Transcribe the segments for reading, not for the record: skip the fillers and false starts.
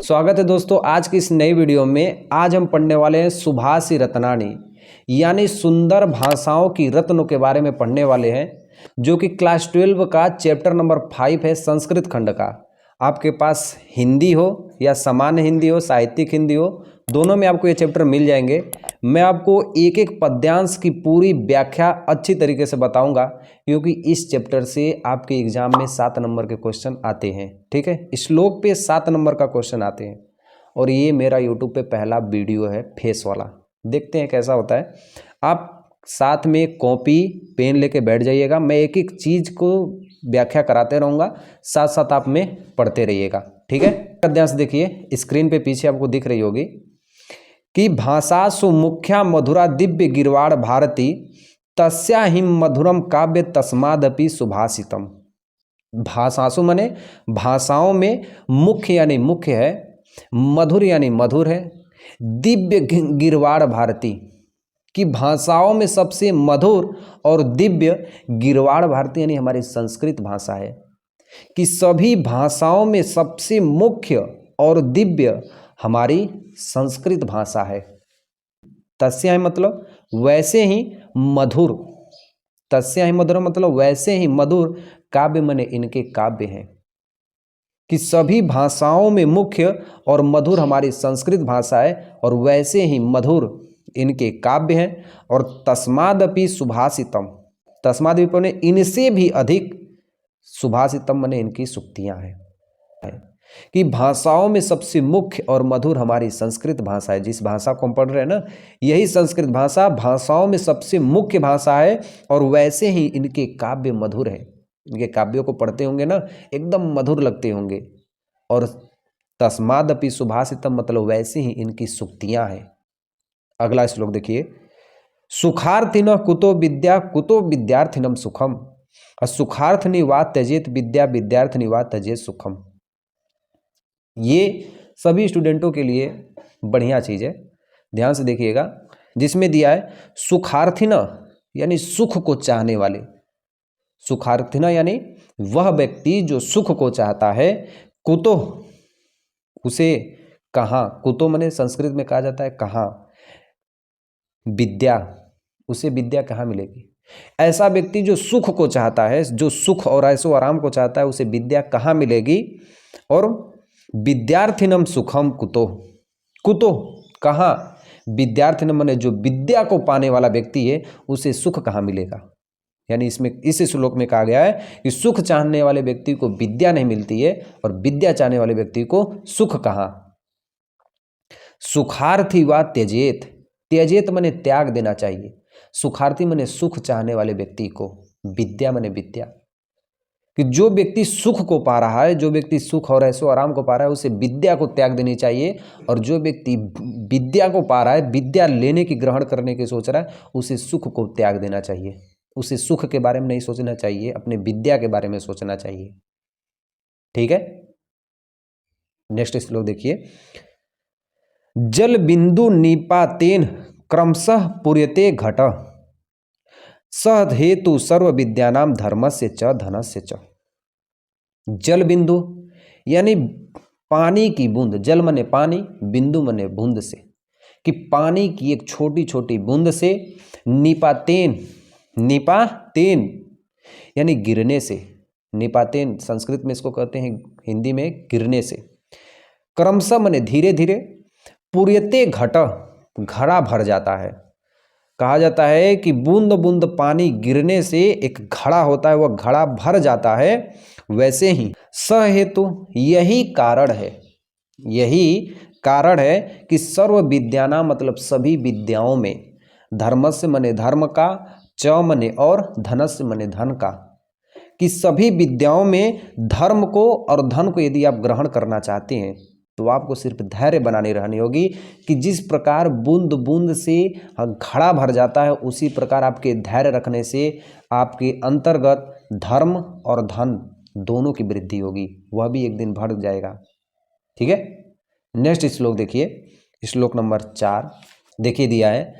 स्वागत है दोस्तों आज की इस नई वीडियो में। आज हम पढ़ने वाले हैं सुभाषी रत्नानी यानी सुंदर भाषाओं की रत्नों के बारे में पढ़ने वाले हैं, जो कि क्लास 12 का चैप्टर नंबर 5 है संस्कृत खंड का। आपके पास हिंदी हो या सामान्य हिंदी हो, साहित्यिक हिंदी हो, दोनों में आपको ये चैप्टर मिल जाएंगे। मैं आपको एक एक पद्यांश की पूरी व्याख्या अच्छी तरीके से बताऊंगा, क्योंकि इस चैप्टर से आपके एग्जाम में 7 नंबर के क्वेश्चन आते हैं। ठीक है, श्लोक पे 7 नंबर का क्वेश्चन आते हैं। और ये मेरा यूट्यूब पे पहला वीडियो है फेस वाला, देखते हैं कैसा होता है। आप साथ में कॉपी पेन लेके बैठ जाइएगा, मैं एक एक चीज़ को व्याख्या कराते रहूँगा, साथ साथ आप में पढ़ते रहिएगा। ठीक है, पद्यांश देखिए स्क्रीन पे पीछे आपको दिख रही होगी कि भाषासु मुख्या मधुरा दिव्य गिरवाड़ भारती तस्या हिम मधुरम काव्य तस्मादपि सुभाषितम। भाषासु माने भाषाओं में मुख्य यानी मुख्य है, मधुर यानी मधुर है, दिव्य गिरवाड़ भारती कि भाषाओं में सबसे मधुर और दिव्य गिरवाड़ भारती यानी हमारी संस्कृत भाषा है, कि सभी भाषाओं में सबसे मुख्य और दिव्य हमारी संस्कृत भाषा है। तस्या है मतलब वैसे ही मधुर, तस्या ही मधुर मतलब वैसे ही मधुर, काव्य माने इनके काव्य हैं, कि सभी भाषाओं में मुख्य और मधुर हमारी संस्कृत भाषा है और वैसे ही मधुर इनके काव्य हैं। और तस्मादपि सुभाषितम, तस्मादपि माने इनसे भी अधिक, सुभाषितम माने इनकी सूक्तियां हैं, कि भाषाओं में सबसे मुख्य और मधुर हमारी संस्कृत भाषा है। जिस भाषा को हम पढ़ रहे हैं ना, यही संस्कृत भाषा भाषाओं में सबसे मुख्य भाषा है और वैसे ही इनके काव्य मधुर हैं। इनके काव्यों को पढ़ते होंगे ना, एकदम मधुर लगते होंगे। और तस्मादपि सुभाषितम मतलब वैसे ही इनकी सूक्तियां हैं। अगला श्लोक देखिए, सुखार्थिन कुतो विद्या कुतो विद्यार्थिनम सुखम, और सुखार्थनी वा त्यजेत विद्या विद्यार्थिनी वा त्यजेत सुखम। ये सभी स्टूडेंटों के लिए बढ़िया चीज़ है, ध्यान से देखिएगा। जिसमें दिया है सुखार्थिना यानी सुख को चाहने वाले, सुखार्थिना यानी वह व्यक्ति जो सुख को चाहता है, कुतो उसे कहाँ, कुतो माने संस्कृत में कहा जाता है कहाँ, विद्या उसे विद्या कहाँ मिलेगी। ऐसा व्यक्ति जो सुख को चाहता है, जो सुख और ऐसो आराम को चाहता है, उसे विद्या कहाँ मिलेगी। और विद्यार्थिनम सुखम कुतो, कुतो कहाँ, विद्यार्थिनम माने जो विद्या को पाने वाला व्यक्ति है उसे सुख कहाँ मिलेगा। यानी इसमें इस श्लोक में कहा गया है कि सुख चाहने वाले व्यक्ति को विद्या नहीं मिलती है और विद्या चाहने वाले व्यक्ति को सुख कहाँ। सुखार्थी वा त्यजेत, त्यजेत माने त्याग देना चाहिए, सुखार्थी माने सुख चाहने वाले व्यक्ति को, विद्या माने विद्या, कि जो व्यक्ति सुख को पा रहा है, जो व्यक्ति सुख और ऐसो आराम को पा रहा है, उसे विद्या को त्याग देनी चाहिए। और जो व्यक्ति विद्या को पा रहा है, विद्या लेने की ग्रहण करने की सोच रहा है, उसे सुख को त्याग देना चाहिए। उसे सुख के बारे में नहीं सोचना चाहिए, अपने विद्या के बारे में सोचना चाहिए। ठीक है, नेक्स्ट श्लोक देखिए, जल बिंदु निपातेन क्रमशः पूर्यते घट, सद हेतु सर्व विद्यानाम धर्मस्य च धनस्य च। जल बिंदु यानी पानी की बूंद, जल मने पानी, बिंदु मने बूंद से, कि पानी की एक छोटी छोटी बूंद से, निपातेन, निपातेन यानी गिरने से, निपातेन संस्कृत में इसको कहते हैं, हिंदी में गिरने से, क्रमशः मने धीरे धीरे, पूर्यते घट घड़ा भर जाता है। कहा जाता है कि बूंद बूंद पानी गिरने से एक घड़ा होता है, वह घड़ा भर जाता है। वैसे ही सहेतु यही कारण है, यही कारण है कि सर्व विद्याना मतलब सभी विद्याओं में, धर्मस्य मने धर्म का, च मने और, धनस्य मने धन का, कि सभी विद्याओं में धर्म को और धन को यदि आप ग्रहण करना चाहते हैं तो आपको सिर्फ धैर्य बनानी रहनी होगी, कि जिस प्रकार बूंद बूंद से घड़ा भर जाता है, उसी प्रकार आपके धैर्य रखने से आपके अंतर्गत धर्म और धन दोनों की वृद्धि होगी, वह भी एक दिन बढ़ जाएगा। ठीक है, नेक्स्ट श्लोक देखिए, श्लोक नंबर 4 देखिए दिया है,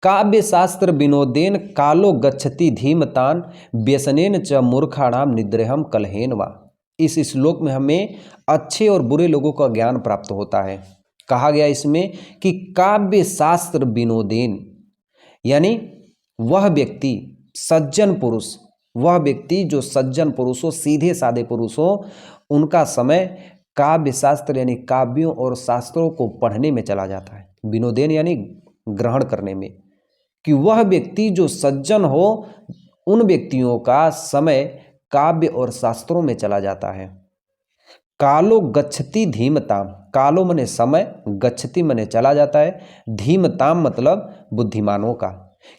काव्य शास्त्र विनोदेन कालो गच्छति धीमतान व्यसनेन च मूर्खाणाम निद्रेहम कलहेन वा। इस श्लोक में हमें अच्छे और बुरे लोगों का ज्ञान प्राप्त होता है। कहा गया इसमें कि काव्य शास्त्र विनोदेन, यानी वह व्यक्ति सज्जन पुरुष, वह व्यक्ति जो सज्जन पुरुष हो, सीधे साधे पुरुष हो, उनका समय काव्य शास्त्र यानी काव्यों और शास्त्रों को पढ़ने में चला जाता है। विनोदेन यानी ग्रहण करने में, कि वह व्यक्ति जो सज्जन हो, उन व्यक्तियों का समय काव्य और शास्त्रों में चला जाता है। कालो गच्छति धीमताम, कालो मने समय, गच्छति मने चला जाता है, धीमताम मतलब बुद्धिमानों का,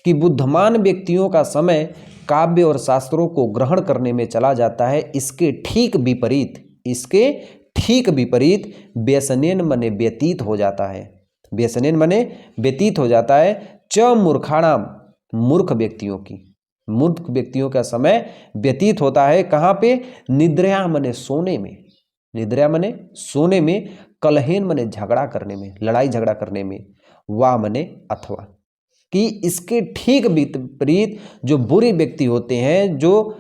कि बुद्धिमान व्यक्तियों का समय काव्य और शास्त्रों को ग्रहण करने में चला जाता है। इसके ठीक विपरीत, इसके ठीक विपरीत व्यसनेन मने व्यतीत हो जाता है। व्यसनेन मने व्यतीत हो जाता है। च मूर्खाणाम, मूर्ख व्यक्तियों की, मूर्ख व्यक्तियों का समय व्यतीत होता है कहाँ पे? निद्रया मने सोने में, निद्रा मने सोने में, कलहेन मने झगड़ा करने में, लड़ाई झगड़ा करने में, वा मने अथवा, कि इसके ठीक विपरीत जो बुरे व्यक्ति होते हैं, जो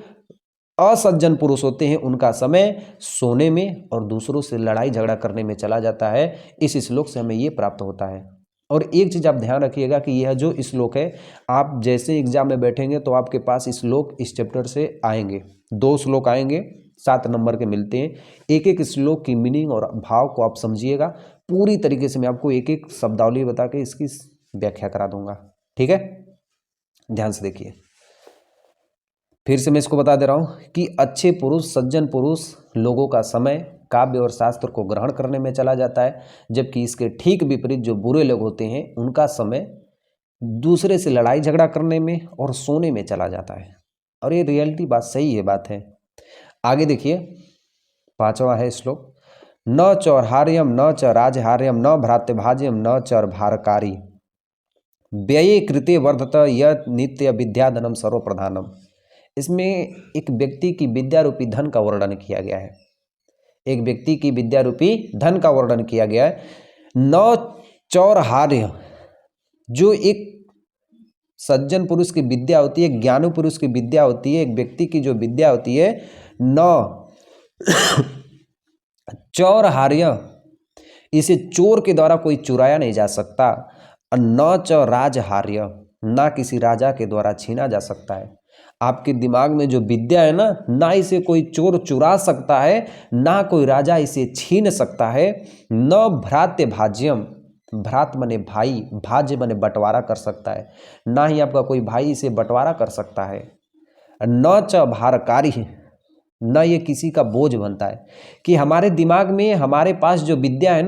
असज्जन पुरुष होते हैं, उनका समय सोने में और दूसरों से लड़ाई झगड़ा करने में चला जाता है। इस श्लोक से हमें ये प्राप्त होता है। और एक चीज़ आप ध्यान रखिएगा कि यह जो श्लोक है, आप जैसे एग्जाम में बैठेंगे तो आपके पास श्लोक इस चैप्टर से आएंगे, 2 श्लोक आएंगे, 7 नंबर के मिलते हैं। एक एक श्लोक की मीनिंग और भाव को आप समझिएगा पूरी तरीके से। मैं आपको एक एक शब्दावली बता के इसकी व्याख्या करा दूंगा, ठीक है? ध्यान से देखिए, फिर से मैं इसको बता दे रहा हूँ कि अच्छे पुरुष, सज्जन पुरुष लोगों का समय काव्य और शास्त्र को ग्रहण करने में चला जाता है, जबकि इसके ठीक विपरीत जो बुरे लोग होते हैं, उनका समय दूसरे से लड़ाई झगड़ा करने में और सोने में चला जाता है। और ये रियलिटी बात सही है, बात है। आगे देखिए, 5वां है श्लोक, न चौर्हार्यम न च राजहार्यम न भ्रात्यभाज्यम न चर भारकारी व्यये कृते वर्धत यत् नित्य विद्याधनम सर्वप्रधानम। इसमें एक व्यक्ति की विद्या रूपी धन का वर्णन किया गया है। एक व्यक्ति की विद्या रूपी धन का वर्णन किया गया है। न चौर्हार्य, जो एक सज्जन पुरुष की विद्या होती है, ज्ञानी पुरुष की विद्या होती है, एक व्यक्ति की जो विद्या होती है, न चौर्हार्य, इसे चोर के द्वारा कोई चुराया नहीं जा सकता। और न च राजहार्य, ना किसी राजा के द्वारा छीना जा सकता है। आपके दिमाग में जो विद्या है ना इसे कोई चोर चुरा सकता है, ना कोई राजा इसे छीन सकता है। न भ्रात्य भाज्यम, भ्रात मने भाई, भाज्य मने बंटवारा कर सकता है, ना ही आपका कोई भाई इसे बंटवारा कर सकता है। न च भारकारी, न ये किसी का बोझ बनता है, कि हमारे दिमाग में, हमारे पास जो विद्या है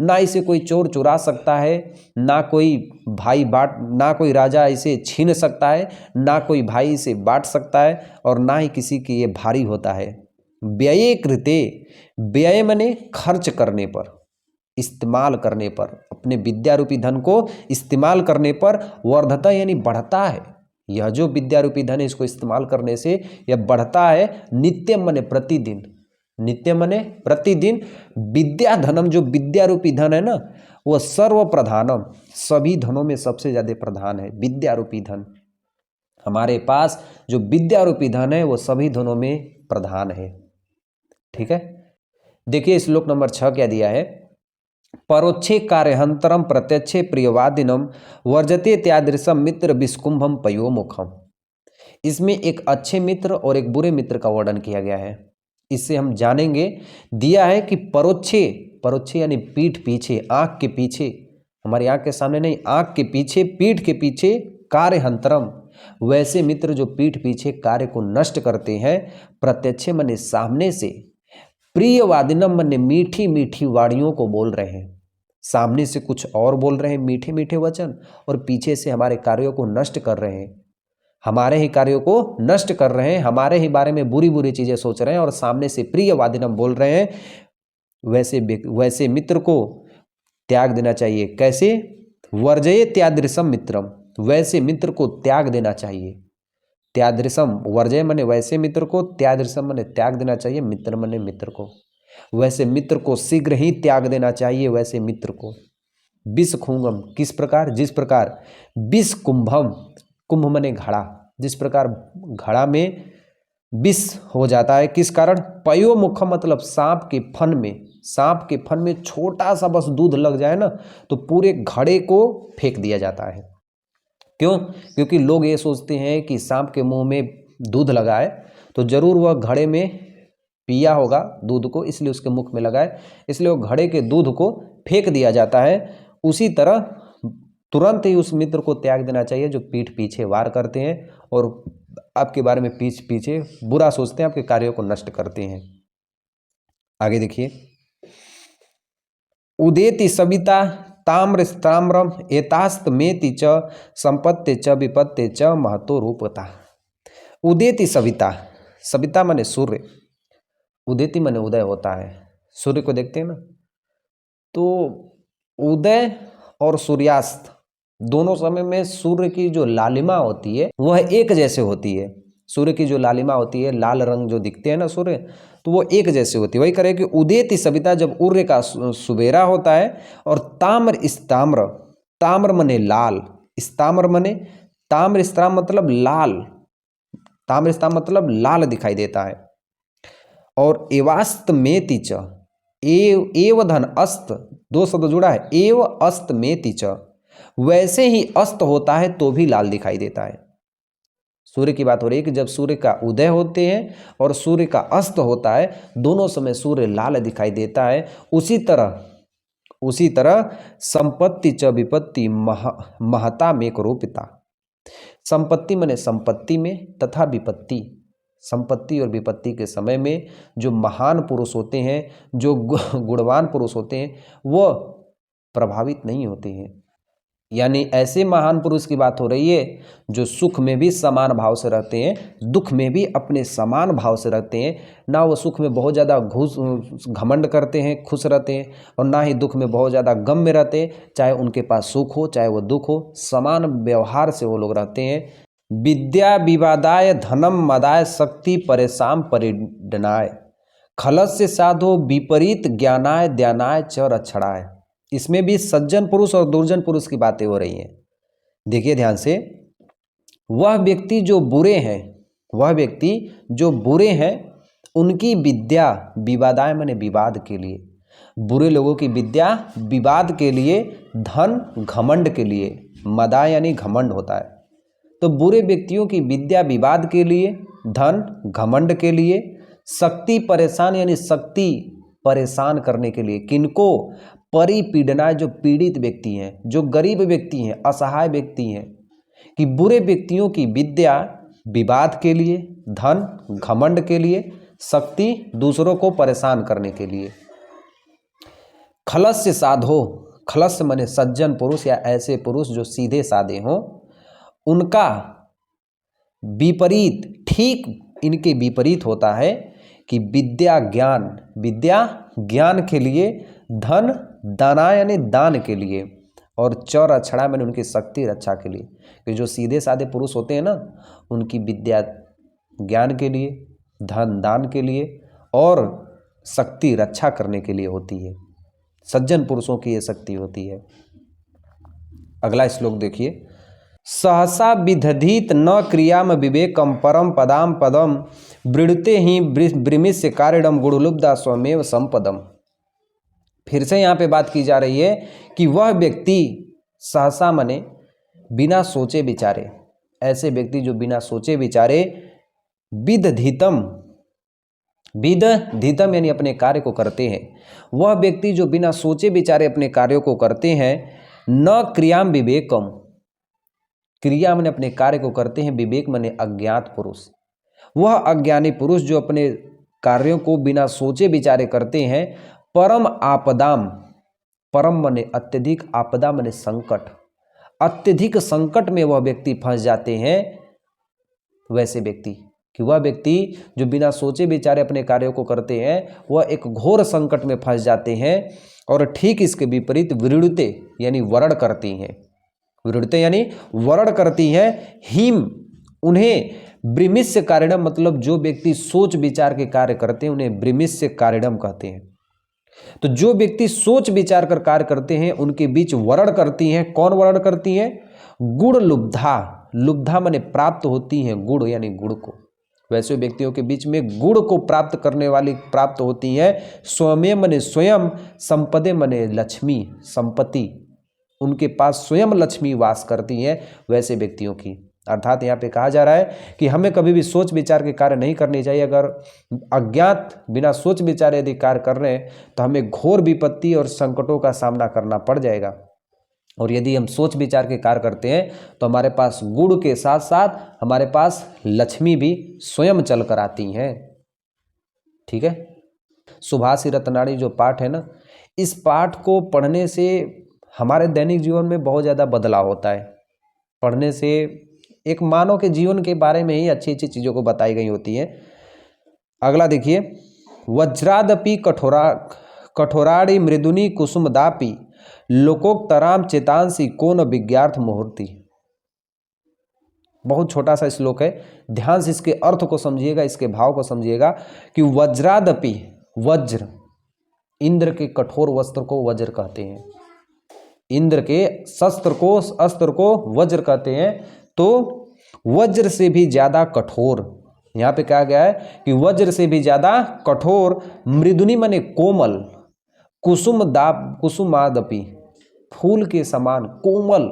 ना इसे कोई चोर चुरा सकता है, ना कोई भाई ना कोई राजा इसे छीन सकता है, ना कोई भाई इसे बांट सकता है, और ना ही किसी के ये भारी होता है। व्यये कृते, व्यय मने खर्च करने पर, इस्तेमाल करने पर, अपने विद्या रूपी धन को इस्तेमाल करने पर, वर्धता यानी बढ़ता है। यह जो विद्या रूपी धन है, इसको इस्तेमाल करने से यह बढ़ता है। नित्य मने प्रतिदिन, नित्य मने प्रतिदिन, विद्या धनम, जो विद्या रूपी धन है ना, वह सर्व प्रधानम, सभी धनों में सबसे ज्यादा प्रधान है विद्या रूपी धन। हमारे पास जो विद्या रूपी धन है वो सभी धनों में प्रधान है, ठीक है? देखिए श्लोक नंबर 6 क्या दिया है, परोक्षे कार्यहंतरम प्रत्यक्षे प्रियवादिनम वर्जते त्यादृशम मित्र विस्कुंभम पयोमुखम। इसमें एक अच्छे मित्र और एक बुरे मित्र का वर्णन किया गया है। इससे हम जानेंगे, दिया है कि परोक्षे, परोक्षे यानी पीठ पीछे, आंख के पीछे, हमारी आंख के सामने नहीं, आंख के पीछे, पीठ के पीछे, कार्यहंतरम, वैसे मित्र जो पीठ पीछे कार्य को नष्ट करते हैं, प्रत्यक्षे मने सामने से, प्रियवादिनम मने मीठी मीठी वाणियों को बोल रहे हैं। सामने से कुछ और बोल रहे हैं मीठे मीठे वचन, और पीछे से हमारे कार्यों को नष्ट कर रहे हैं, हमारे ही कार्यों को नष्ट कर रहे हैं, हमारे ही बारे में बुरी बुरी चीजें सोच रहे हैं, और सामने से प्रियवादिनम बोल रहे हैं। वैसे मित्र को त्याग देना चाहिए। कैसे? वर्जये त्यादृशम मित्रम, वैसे मित्र को त्याग देना चाहिए। त्यादृशम, वर्जय मने वैसे मित्र को, त्यादृशम मने त्याग देना चाहिए, मित्र मने मित्र को। वैसे मित्र को शीघ्र ही त्याग देना चाहिए, वैसे मित्र को। विष खुंगम, किस प्रकार? जिस प्रकार, विष कुंभम, कुंभ मने घड़ा, जिस प्रकार घड़ा में विष हो जाता है। किस कारण? पयोमुखम मतलब सांप के फन में, सांप के फन में छोटा सा बस दूध लग जाए ना तो पूरे घड़े को फेंक दिया जाता है। क्यों? क्योंकि लोग ये सोचते हैं कि सांप के मुंह में दूध लगाए तो जरूर वह घड़े में पिया होगा दूध को, इसलिए उसके मुख में लगाए, इसलिए वो घड़े के दूध को फेंक दिया जाता है। उसी तरह तुरंत ही उस मित्र को त्याग देना चाहिए जो पीठ पीछे वार करते हैं और आपके बारे में पीछे बुरा सोचते हैं, आपके कार्यों को नष्ट करते हैं। आगे देखिए, उदेति सविता ताम्र ताम्रम एतास्त मेति च संपत्ति च विपत्ति च महतो रूपता। उदेति सविता, सविता माने सूर्य, उदेति माने उदय होता है। सूर्य को देखते हैं ना, तो उदय और सूर्यास्त दोनों समय में सूर्य की जो लालिमा होती है वह एक जैसे होती है। सूर्य की जो लालिमा होती है, लाल रंग जो दिखते हैं ना सूर्य, तो वो एक जैसे होती है। वही करे कि उदेति सविता, जब सूर्य का सुबेरा होता है, और ताम्र इस्ताम्र, ताम्र मने लाल, इस्ताम्र मने ताम्र इस्ताम्र मतलब लाल, ताम्र इस्ताम्र मतलब लाल दिखाई देता है। और एवास्त मेति च, एव धन अस्त, दो शब्द जुड़ा है, एव अस्त मेति च, वैसे ही अस्त होता है तो भी लाल दिखाई देता है। सूर्य की बात हो रही है कि जब सूर्य का उदय होते हैं और सूर्य का अस्त होता है, दोनों समय सूर्य लाल दिखाई देता है। उसी तरह संपत्ति च विपत्ति महता मेक रूपिता। संपत्ति माने संपत्ति में तथा विपत्ति, संपत्ति और विपत्ति के समय में जो महान पुरुष होते हैं, जो गुणवान पुरुष होते हैं, वह प्रभावित नहीं होते हैं। यानी ऐसे महान पुरुष की बात हो रही है जो सुख में भी समान भाव से रहते हैं, दुख में भी अपने समान भाव से रहते हैं। ना वो सुख में बहुत ज़्यादा घमंड करते हैं, खुश रहते हैं, और ना ही दुख में बहुत ज़्यादा गम में रहते हैं। चाहे उनके पास सुख हो चाहे वो दुख हो, समान व्यवहार से वो लोग रहते हैं। विद्या विवादाय धनम मदाय शक्ति परेशान परिडनाय खलस्य साधो विपरीत ज्ञानाय ध्यानाय च रक्षणाय। इसमें भी सज्जन पुरुष और दुर्जन पुरुष की बातें हो रही हैं। देखिए ध्यान से, वह व्यक्ति जो बुरे हैं, वह व्यक्ति जो बुरे हैं, उनकी विद्या विवादाय माने विवाद के लिए, बुरे लोगों की विद्या विवाद के लिए, धन घमंड के लिए, मदा यानी घमंड होता है। तो बुरे व्यक्तियों की विद्या विवाद के लिए, धन घमंड के लिए, शक्ति परेशान यानी शक्ति परेशान करने के लिए। किनको? परिपीड़ना, जो पीड़ित व्यक्ति हैं, जो गरीब व्यक्ति हैं, असहाय व्यक्ति हैं, कि बुरे व्यक्तियों की विद्या विवाद के लिए, धन घमंड के लिए, शक्ति दूसरों को परेशान करने के लिए। खलस्य साधो, खलस्य माने सज्जन पुरुष या ऐसे पुरुष जो सीधे साधे हों, उनका विपरीत, ठीक इनके विपरीत होता है कि विद्या ज्ञान के लिए, धन दाना यानी दान के लिए, और च रक्षणा मैंने उनकी शक्ति रक्षा के लिए। कि जो सीधे साधे पुरुष होते हैं ना, उनकी विद्या ज्ञान के लिए, धन दान के लिए और शक्ति रक्षा करने के लिए होती है। सज्जन पुरुषों की ये शक्ति होती है। अगला श्लोक देखिए, सहसा विदधीत न क्रियाम विवेकम परम पदाम पदम वृणते ही ब्रिमिस्य कारिणम गुणलुब्धा स्वमेव संपदम। फिर से यहाँ पे बात की जा रही है कि वह व्यक्ति, सहसा मने बिना सोचे विचारे, ऐसे व्यक्ति जो बिना सोचे विचारे, विदधीतम यानी अपने कार्य को करते हैं। वह व्यक्ति जो बिना सोचे विचारे अपने कार्यों को करते हैं, न क्रियाम विवेकम, क्रिया माने अपने कार्य को करते हैं, विवेक माने अज्ञात पुरुष। वह अज्ञानी पुरुष जो अपने कार्यों को बिना सोचे विचारे करते हैं, परम आपदाम, परम माने अत्यधिक, आपदा माने संकट, अत्यधिक संकट में वह व्यक्ति फंस जाते हैं। वैसे व्यक्ति कि वह व्यक्ति जो बिना सोचे विचारे अपने कार्यों को करते हैं, वह एक घोर संकट में फंस जाते हैं। और ठीक इसके विपरीत वृणुते यानी वरण करती हैं, वृणुते यानी वरण करती हैं, हिम उन्हें ब्रिमिस्य कारिणम, मतलब जो व्यक्ति सोच विचार के कार्य करते हैं उन्हें ब्रिमिस्य कारिणम कहते हैं। तो जो व्यक्ति सोच विचार कर कार्य करते हैं उनके बीच वरण करती हैं। कौन वरण करती हैं? गुण लुब्धा, लुब्धा माने प्राप्त होती हैं, गुण यानी गुण को, वैसे व्यक्तियों के बीच में गुण को प्राप्त करने वाली प्राप्त होती है। स्वयं मने स्वयं, संपदे मने लक्ष्मी, संपत्ति उनके पास स्वयं लक्ष्मी वास करती है वैसे व्यक्तियों की। अर्थात यहाँ पे कहा जा रहा है कि हमें कभी भी सोच विचार के कार्य नहीं करने चाहिए। अगर अज्ञात बिना सोच विचार यदि कार्य कर रहे हैं तो हमें घोर विपत्ति और संकटों का सामना करना पड़ जाएगा। और यदि हम सोच विचार के कार्य करते हैं तो हमारे पास गुण के साथ साथ हमारे पास लक्ष्मी भी स्वयं चल कर आती हैं। ठीक है, सुभाषी रत्नावली जो पाठ है ना, इस पाठ को पढ़ने से हमारे दैनिक जीवन में बहुत ज़्यादा बदलाव होता है। पढ़ने से एक मानव के जीवन के बारे में ही अच्छी अच्छी चीज़ों को बताई गई होती हैं। अगला देखिए, वज्रादपि कठोराड़ी मृदुनी कुसुमदापि लोकोक्तराम चेतांसी कोन विज्ञार्थ मुहूर्ति। बहुत छोटा सा श्लोक है, ध्यान से इसके अर्थ को समझिएगा, इसके भाव को समझिएगा कि वज्रादपि, वज्र, इंद्र के कठोर वस्त्र को वज्र कहते हैं, इंद्र के शस्त्र को, अस्त्र को वज्र कहते हैं। तो वज्र से भी ज्यादा कठोर, यहाँ पे कहा गया है कि वज्र से भी ज्यादा कठोर, मृदुनी माने कोमल, कुसुमादपि फूल के समान कोमल,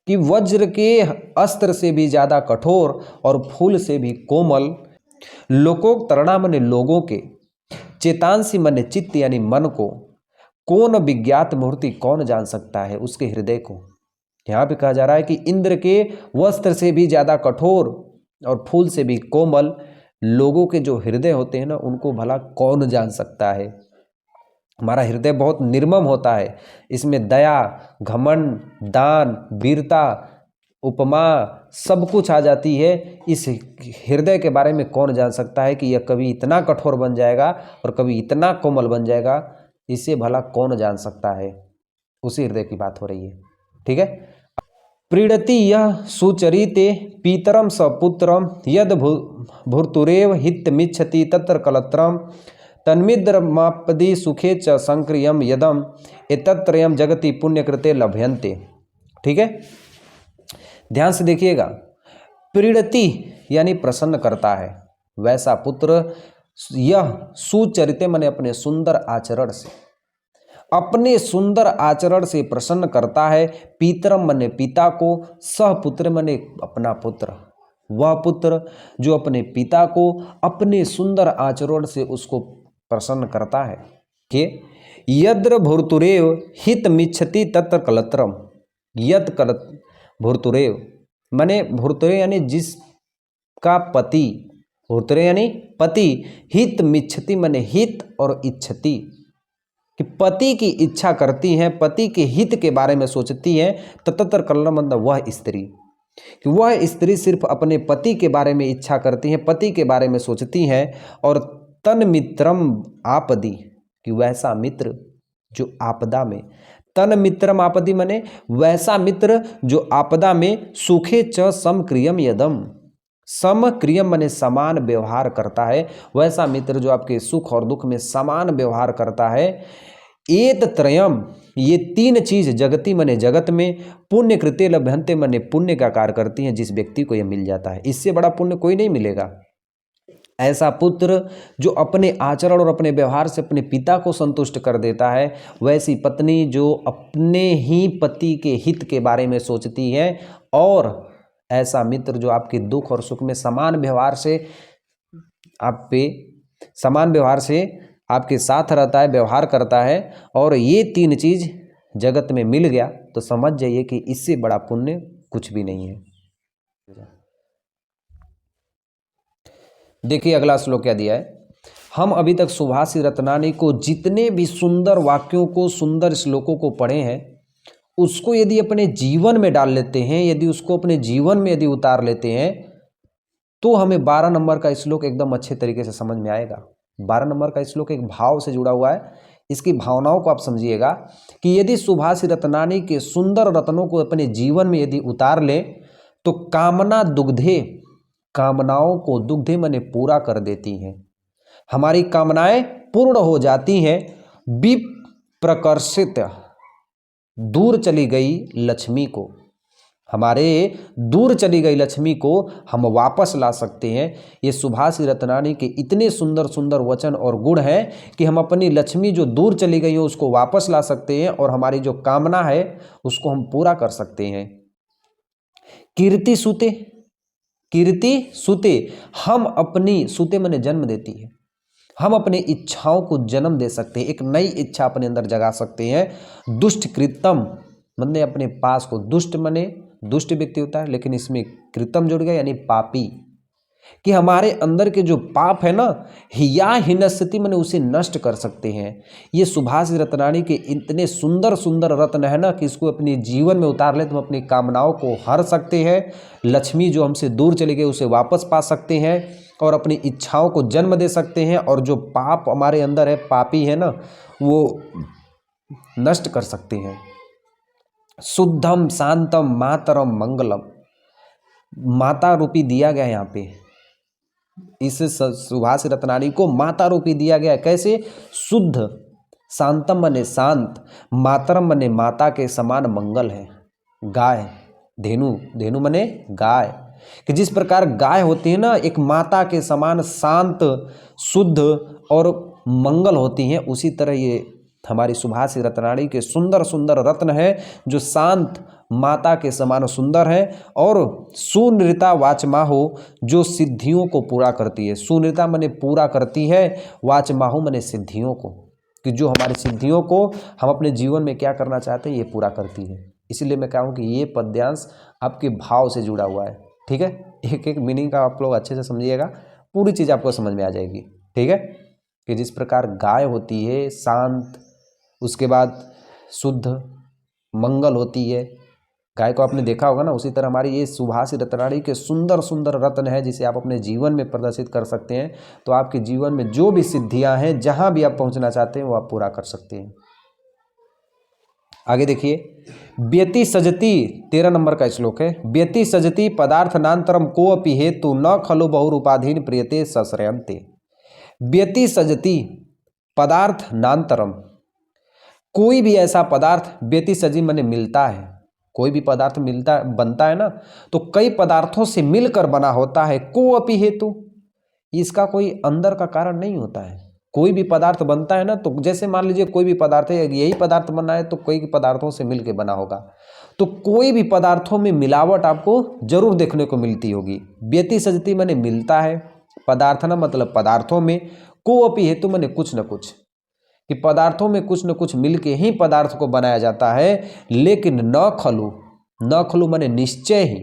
कि वज्र के अस्त्र से भी ज्यादा कठोर और फूल से भी कोमल, लोकोक्तरणा माने लोगों के, चेतांसी माने चित्त यानी मन को, कौन विज्ञात मूर्ति कौन जान सकता है उसके हृदय को। यहाँ पे कहा जा रहा है कि इंद्र के वस्त्र से भी ज्यादा कठोर और फूल से भी कोमल लोगों के जो हृदय होते हैं ना, उनको भला कौन जान सकता है। हमारा हृदय बहुत निर्मम होता है, इसमें दया, घमंड, दान, वीरता, उपमा सब कुछ आ जाती है। इस हृदय के बारे में कौन जान सकता है कि यह कभी इतना कठोर बन जाएगा और कभी इतना कोमल बन जाएगा, इसे भला कौन जान सकता है। उसी हृदय की बात हो रही है। ठीक है, प्रीणति यह सुचरिते पीतरम सपुत्रम यद भूर्तुरेव हितमिच्छति तत्र कलत्रम तन्मिद्रमापदि सुखे च संक्रियम यदम एतत्रयम जगति पुण्यकृते लभयन्ते। ठीक है, ध्यान से देखिएगा, प्रीणति यानी प्रसन्न करता है, वैसा पुत्र यह सुचरिते माने अपने सुंदर आचरण से, अपने सुंदर आचरण से प्रसन्न करता है। पीतरम माने पिता को, सहपुत्र माने अपना पुत्र, वह पुत्र जो अपने पिता को अपने सुंदर आचरण से उसको प्रसन्न करता है। कि यद्र भूर्तुरेव हित मिच्छति तत्र कलत्रम, यद कलत भूर्तुरेव माने भूर्तुरेव यानी जिसका पति, भूर्तुरेव यानी पति, हित मिच्छति माने हित और इच्छति, कि पति की इच्छा करती हैं, पति के हित के बारे में सोचती हैं। तत्र कलत्रम मतलब वह स्त्री, कि वह स्त्री सिर्फ अपने पति के बारे में इच्छा करती हैं, पति के बारे में सोचती हैं। और तन मित्रम आपदी, कि वैसा मित्र जो आपदा में, तन मित्रम आपदी माने वैसा मित्र जो आपदा में, सुखे च समक्रियम यदम, समक्रियम माने समान व्यवहार करता है, वैसा मित्र जो आपके सुख और दुख में समान व्यवहार करता है। एत त्रयम, ये तीन चीज जगति माने जगत में, पुण्य कृत्य लभ्यन्ते माने पुण्य का कार्य करती हैं जिस व्यक्ति को यह मिल जाता है। इससे बड़ा पुण्य कोई नहीं मिलेगा। ऐसा पुत्र जो अपने आचरण और अपने व्यवहार से अपने पिता को संतुष्ट कर देता है, वैसी पत्नी जो अपने ही पति के हित के बारे में सोचती है, और ऐसा मित्र जो आपके दुख और सुख में समान व्यवहार से आपके साथ रहता है, व्यवहार करता है। और ये तीन चीज जगत में मिल गया तो समझ जाइए कि इससे बड़ा पुण्य कुछ भी नहीं है। देखिए अगला श्लोक क्या दिया है। हम अभी तक सुभाषी रत्नावली को जितने भी सुंदर वाक्यों को, सुंदर श्लोकों को पढ़े हैं, उसको यदि अपने जीवन में डाल लेते हैं, यदि उसको अपने जीवन में यदि उतार लेते हैं, तो हमें 12 नंबर का श्लोक एकदम अच्छे तरीके से समझ में आएगा। 12 नंबर का श्लोक एक भाव से जुड़ा हुआ है, इसकी भावनाओं को आप समझिएगा कि यदि सुभाषी रत्नावली के सुंदर रत्नों को अपने जीवन में यदि उतार लें तो कामना दुग्धे, कामनाओं को दुग्धे माने पूरा कर देती हैं, हमारी कामनाएं पूर्ण हो जाती हैं। विप्रकर्षित, दूर चली गई लक्ष्मी को, हमारे दूर चली गई लक्ष्मी को हम वापस ला सकते हैं। ये सुभाषी रत्नानी के इतने सुंदर सुंदर वचन और गुण हैं कि हम अपनी लक्ष्मी जो दूर चली गई हो उसको वापस ला सकते हैं और हमारी जो कामना है उसको हम पूरा कर सकते हैं। कीर्ति सुते, कीर्ति सुते, हम अपनी, सुते माने जन्म देती है, हम अपनी इच्छाओं को जन्म दे सकते हैं, एक नई इच्छा अपने अंदर जगा सकते हैं। दुष्ट कृतम माने अपने पास को, दुष्ट माने दुष्ट व्यक्ति होता है, लेकिन इसमें कृतम जुड़ गया यानी पापी, कि हमारे अंदर के जो पाप है ना, हिया हिनस्ति माने उसे नष्ट कर सकते हैं। ये सुभाषी रत्नानी के इतने सुंदर सुंदर रत्न है ना कि इसको अपने जीवन में उतार ले तो हम अपनी कामनाओं को हर सकते हैं। लक्ष्मी जो हमसे दूर चली गई उसे वापस पा सकते हैं और अपनी इच्छाओं को जन्म दे सकते हैं, और जो पाप हमारे अंदर है, पापी है ना, वो नष्ट कर सकते हैं। शुद्धम शांतम मातरम मंगलम, माता रूपी दिया गया यहाँ पे, इस सुभाषी रत्नानी को माता रूपी दिया गया। कैसे? शुद्ध, शांतम मने शांत, मातरम मने माता के समान मंगल है। गाय, धेनु, धेनु मने गाय, कि जिस प्रकार गाय होती है ना एक माता के समान शांत, शुद्ध और मंगल होती हैं, उसी तरह ये हमारी सुभाषी रत्नानी के सुंदर सुंदर रत्न है जो शांत, माता के समान सुंदर है, और सुनृता वाचमाहो जो सिद्धियों को पूरा करती है। सुनृता माने पूरा करती है, वाचमाहो माने सिद्धियों को, कि जो हमारी सिद्धियों को हम अपने जीवन में क्या करना चाहते हैं ये पूरा करती है। इसीलिए मैं कहूँ कि ये पद्यांश आपके भाव से जुड़ा हुआ है। ठीक है, एक एक मीनिंग का आप लोग अच्छे से समझिएगा, पूरी चीज़ आपको समझ में आ जाएगी। ठीक है, कि जिस प्रकार गाय होती है शांत, उसके बाद शुद्ध, मंगल होती है, गाय को आपने देखा होगा ना, उसी तरह हमारी ये सुभाषी रत्नानी के सुंदर सुंदर रत्न है जिसे आप अपने जीवन में प्रदर्शित कर सकते हैं। तो आपके जीवन में जो भी सिद्धियां हैं, जहां भी आप पहुंचना चाहते हैं वो आप पूरा कर सकते हैं। आगे देखिए, व्यति सजती, 13 नंबर का श्लोक है। व्यति सजती पदार्थनांतरम को अपि हेतु न खलु बहुरूपाधीन प्रियते सश्रयन्ते। व्यति सजती पदार्थनांतरम, कोई भी ऐसा पदार्थ, व्यति सजी माने मिलता है, कोई भी पदार्थ मिलता बनता है ना तो कई पदार्थों से मिलकर बना होता है। को अपि हेतु, इसका कोई अंदर का कारण नहीं होता है। कोई भी पदार्थ बनता है ना तो जैसे मान लीजिए कोई भी पदार्थ है, यही पदार्थ बना है तो कई पदार्थों से मिलकर बना होगा, तो कोई भी पदार्थों में मिलावट आपको जरूर देखने को मिलती होगी। व्यति सजती माने मिलता है, पदार्थ ना मतलब पदार्थों में, को अपि हेतु माने कुछ न कुछ, कि पदार्थों में कुछ न कुछ मिलके ही पदार्थ को बनाया जाता है। लेकिन न खलु, न खलु माने निश्चय ही,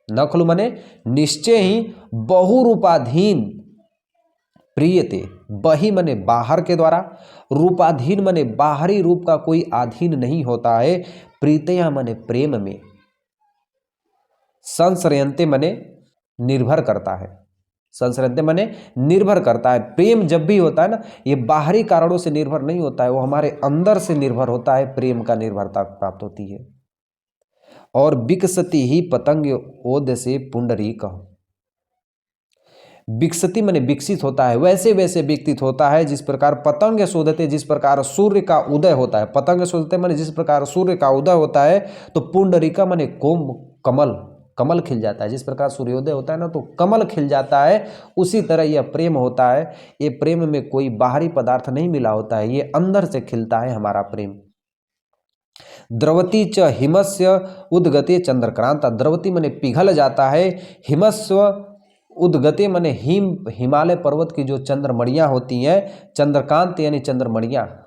न खलु माने निश्चय ही, बहुरूपाधीन प्रियते, बही माने बाहर के द्वारा, रूपाधीन माने बाहरी रूप का कोई अधीन नहीं होता है, प्रीतया माने प्रेम में, संश्रयन्ते माने निर्भर करता है, संश्रयन्ते माने निर्भर करता है। प्रेम जब भी होता है ना ये बाहरी कारणों से निर्भर नहीं होता है, वो हमारे अंदर से निर्भर होता है, प्रेम का निर्भरता प्राप्त होती है। और विकसति ही पतंग ओद से पुंडरीक, विकसति माने विकसित होता है, वैसे वैसे विकसित होता है जिस प्रकार पतंग शोधते, जिस प्रकार सूर्य का उदय होता है, पतंग शोधते माने जिस प्रकार सूर्य का उदय होता है, तो पुंडरीका माने कोम, कमल, कमल खिल जाता है। जिस प्रकार सूर्योदय होता है ना तो कमल खिल जाता है, उसी तरह यह प्रेम होता है। ये प्रेम में कोई बाहरी पदार्थ नहीं मिला होता है, ये अंदर से खिलता है हमारा प्रेम। द्रवती च हिमस्य उद्गते चंद्रक्रांता, द्रवती माने पिघल जाता है, हिमस्व उद्गते माने हिम, हिमालय पर्वत की जो चंद्रमणियाँ होती हैं, चंद्रकांत यानी चंद्रमणियाँ,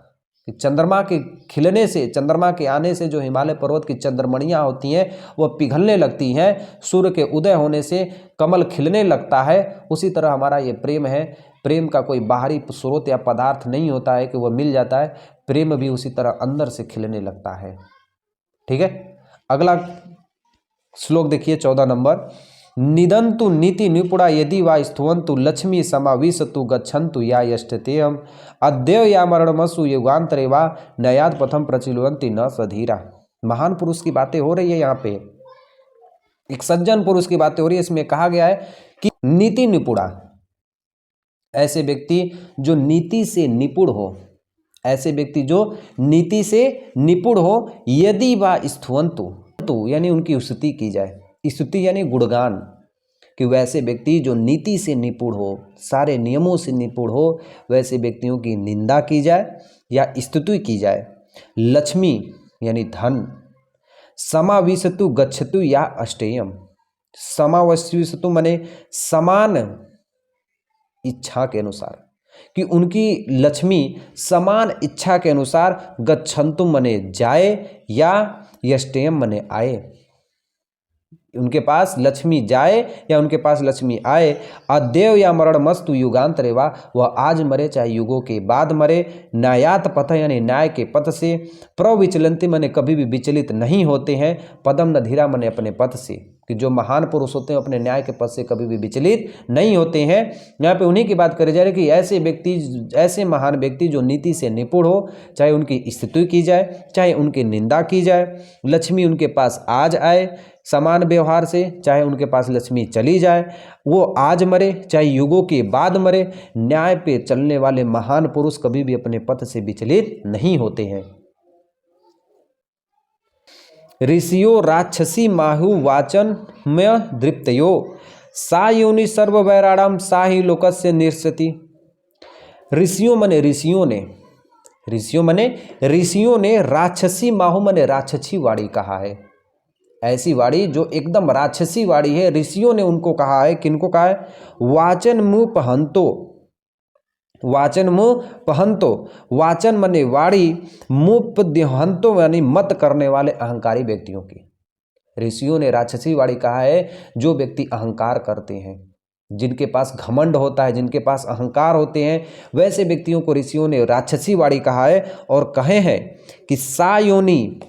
चंद्रमा के खिलने से, चंद्रमा के आने से जो हिमालय पर्वत की चंद्रमणियाँ होती हैं वह पिघलने लगती हैं, सूर्य के उदय होने से कमल खिलने लगता है। उसी तरह हमारा ये प्रेम है, प्रेम का कोई बाहरी स्रोत या पदार्थ नहीं होता है कि वह मिल जाता है, प्रेम भी उसी तरह अंदर से खिलने लगता है। ठीक है, अगला श्लोक देखिए 14 नंबर। निदंतु नीति निपुणा यदि वा स्तुवंतु लक्ष्मी समाविशतु गच्छन्तु या यष्टतेयम अद्य या मरणमसु युगांतरे वा नयाद पथम प्रचिलवंती न सधीरा। महान पुरुष की बातें हो रही है यहाँ पे, एक सज्जन पुरुष की बातें हो रही है। इसमें कहा गया है कि नीति निपुणा, ऐसे व्यक्ति जो नीति से निपुण हो, ऐसे व्यक्ति जो नीति से निपुण हो, यदि वा स्तुवंतु पहंतु यानी उनकी स्तुति की जाए। स्तुति यानी गुणगान, कि वैसे व्यक्ति जो नीति से निपुण हो, सारे नियमों से निपुण हो, वैसे व्यक्तियों की निंदा की जाए या स्तुति की जाए। लक्ष्मी यानी धन। समाविशतु गच्छतु या अष्टेयम। समाविशतु माने समान इच्छा के अनुसार, कि उनकी लक्ष्मी समान इच्छा के अनुसार गच्छन्तु मने जाए या यष्टेयम मने आए, उनके पास लक्ष्मी जाए या उनके पास लक्ष्मी आए। अद्यव या मरण मस्तु युगांतरे वा, वह आज मरे चाहे युगों के बाद मरे। न्यायात पथ यानी न्याय के पथ से। प्रविचलंति मने कभी भी विचलित नहीं होते हैं। पदम न धीरा मने अपने पथ से, कि जो महान पुरुष होते हैं अपने न्याय के पथ से कभी भी विचलित नहीं होते हैं। यहाँ पे उन्हीं की बात करी जा रही है कि ऐसे व्यक्ति, ऐसे महान व्यक्ति जो नीति से निपुण हो, चाहे उनकी स्तुति की जाए चाहे उनकी निंदा की जाए। लक्ष्मी उनके पास आज आए समान व्यवहार से, चाहे उनके पास लक्ष्मी चली जाए। वो आज मरे चाहे युगों के बाद मरे। न्याय पे चलने वाले महान पुरुष कभी भी अपने पथ से विचलित नहीं होते हैं। ऋषियो राक्षसी माहु वाचन में दृप्तयो सा योनि सर्व वैराणाम सा ही लोकस्य निरसति। ऋषियों मने ऋषियों ने, ऋषियों मने ऋषियों ने राक्षसी माहु मने राक्षसी वाणी कहा है। ऐसी वाणी जो एकदम राक्षसी वाणी है, ऋषियों ने उनको कहा है। किनको कहा है? वाचन मुँह पहंतो, वाचन मुँह पहंतो। वाचन मने वाणी, मुँह पहंतो यानी मत करने वाले अहंकारी व्यक्तियों की। ऋषियों ने राक्षसी वाणी कहा है जो व्यक्ति अहंकार करते हैं, जिनके पास घमंड होता है, जिनके पास अहंकार होते हैं, वैसे व्यक्तियों को ऋषियों ने राक्षसी वाणी कहा है। और कहे हैं कि सायोनी,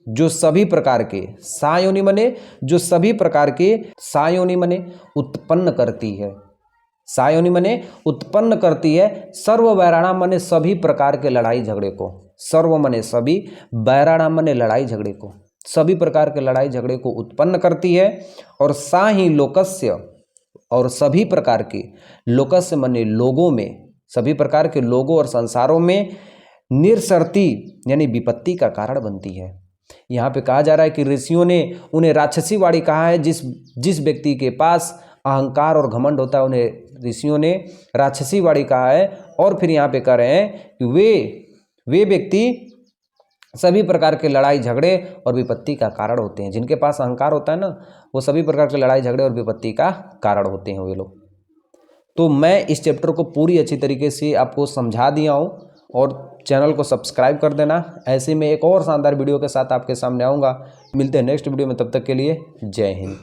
जो सभी प्रकार के, सायोनि मने जो सभी प्रकार के, सायोनि मने उत्पन्न करती है, सायोनि मने उत्पन्न करती है। सर्व वैराणाम मने सभी प्रकार के लड़ाई झगड़े को, सर्व मने सभी, वैराणाम मने लड़ाई झगड़े को, सभी प्रकार के लड़ाई झगड़े को उत्पन्न करती है। और सा ही लोकस्य, और सभी प्रकार के, लोकस्य मने लोगों में, सभी प्रकार के लोगों और संसारों में निरसरती यानी विपत्ति का कारण बनती है। यहाँ पे कहा जा रहा है कि ऋषियों ने उन्हें राक्षसी वाणी कहा है। जिस व्यक्ति के पास अहंकार और घमंड होता है उन्हें ऋषियों ने राक्षसी वाणी कहा है। और फिर यहाँ पे कह रहे हैं कि वे व्यक्ति सभी प्रकार के लड़ाई झगड़े और विपत्ति का कारण होते हैं। जिनके पास अहंकार होता है ना, वो सभी प्रकार के लड़ाई झगड़े और विपत्ति का कारण होते हैं वे लोग। तो मैं इस चैप्टर को पूरी अच्छी तरीके से आपको समझा दिया हूँ। और चैनल को सब्सक्राइब कर देना। ऐसे में एक और शानदार वीडियो के साथ आपके सामने आऊँगा। मिलते हैं नेक्स्ट वीडियो में, तब तक के लिए जय हिंद।